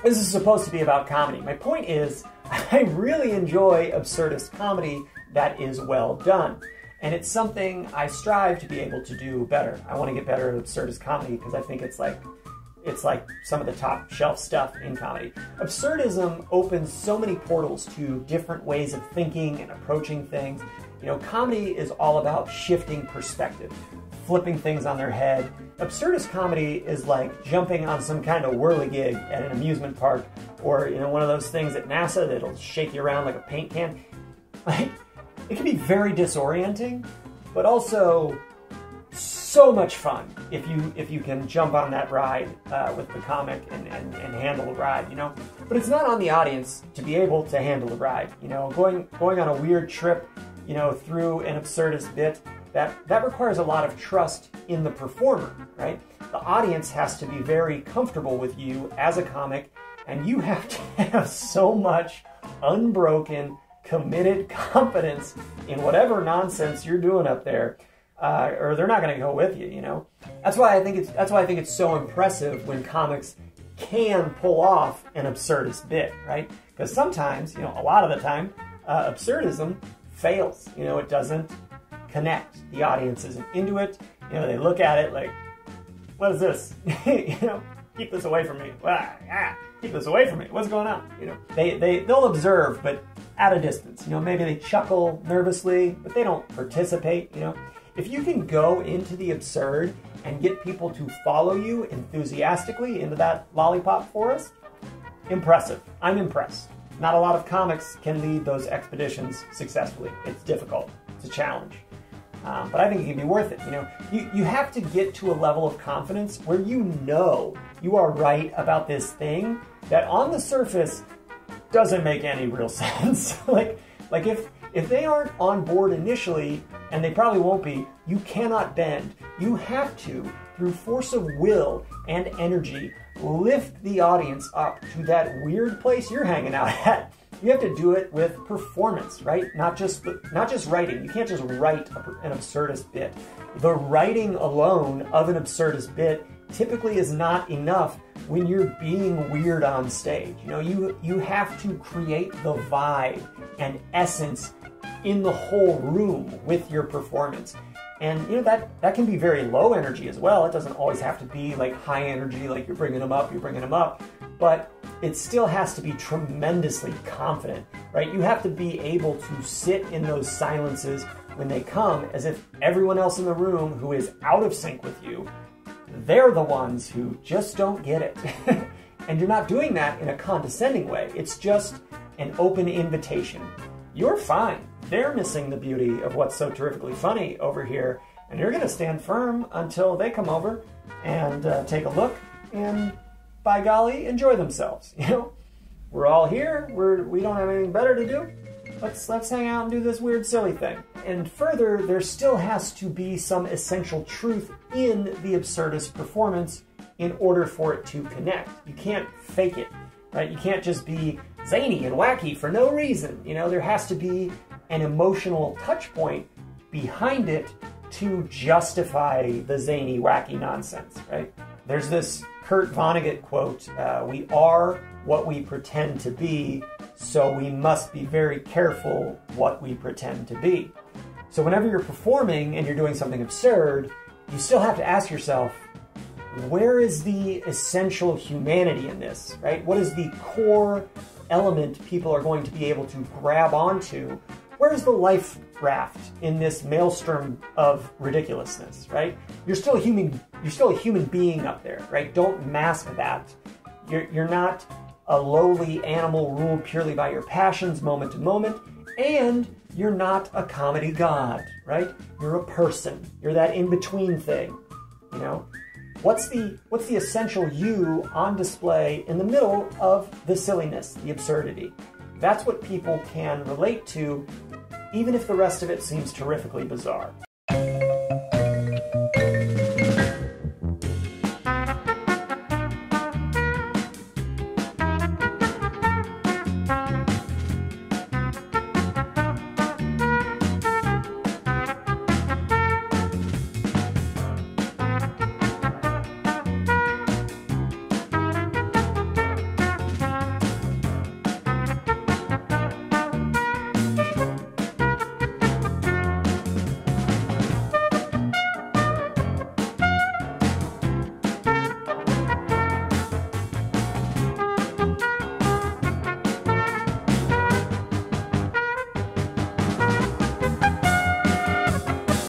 this is supposed to be about comedy. My point is, I really enjoy absurdist comedy that is well done. And it's something I strive to be able to do better. I want to get better at absurdist comedy because I think it's like some of the top shelf stuff in comedy. Absurdism opens so many portals to different ways of thinking and approaching things. You know, comedy is all about shifting perspective, flipping things on their head. Absurdist comedy is like jumping on some kind of whirligig at an amusement park, or, you know, one of those things at NASA that'll shake you around like a paint can. Like, it can be very disorienting, but also so much fun if you can jump on that ride with the comic and handle the ride, you know. But it's not on the audience to be able to handle the ride, you know. Going on a weird trip, you know, through an absurdist bit, that requires a lot of trust in the performer, right? The audience has to be very comfortable with you as a comic, and you have to have so much unbroken, committed confidence in whatever nonsense you're doing up there, or they're not going to go with you, you know. That's why I think it's so impressive when comics can pull off an absurdist bit, right? Because sometimes, you know, a lot of the time, absurdism fails. You know, it doesn't connect. The audience isn't into it. You know, they look at it like, what is this? You know, keep this away from me. Keep this away from me. What's going on? You know, they'll observe, but at a distance. You know, maybe they chuckle nervously, but they don't participate, you know. If you can go into the absurd and get people to follow you enthusiastically into that lollipop forest, impressive. I'm impressed. Not a lot of comics can lead those expeditions successfully. It's difficult. It's a challenge. But I think it can be worth it. You know, you have to get to a level of confidence where you know you are right about this thing that on the surface doesn't make any real sense. like if they aren't on board initially, and they probably won't be, you cannot bend. You have to, through force of will and energy, lift the audience up to that weird place you're hanging out at. You have to do it with performance, right? Not just writing. You can't just write an absurdist bit. The writing alone of an absurdist bit typically is not enough when you're being weird on stage. You know, you have to create the vibe and essence in the whole room with your performance. And you know, that can be very low energy as well. It doesn't always have to be like high energy, like you're bringing them up, but it still has to be tremendously confident, right? You have to be able to sit in those silences when they come as if everyone else in the room who is out of sync with you, they're the ones who just don't get it. And you're not doing that in a condescending way. It's just an open invitation. You're fine. They're missing the beauty of what's so terrifically funny over here, and you're going to stand firm until they come over and take a look and, by golly, enjoy themselves. You know, we're all here. We don't have anything better to do. Let's hang out and do this weird, silly thing. And further, there still has to be some essential truth in the absurdist performance in order for it to connect. You can't fake it, right? You can't just be zany and wacky for no reason. You know, there has to be an emotional touch point behind it to justify the zany, wacky nonsense, right? There's this Kurt Vonnegut quote, we are what we pretend to be, so we must be very careful what we pretend to be. So whenever you're performing and you're doing something absurd, you still have to ask yourself, where is the essential humanity in this, right? What is the core element people are going to be able to grab onto? Where's the life raft in this maelstrom of ridiculousness, right? You're still a human being up there, right? Don't mask that. You're not a lowly animal ruled purely by your passions moment to moment, and you're not a comedy god, right? You're a person. You're that in-between thing, you know? What's the essential you on display in the middle of the silliness, the absurdity? That's what people can relate to, even if the rest of it seems terrifically bizarre.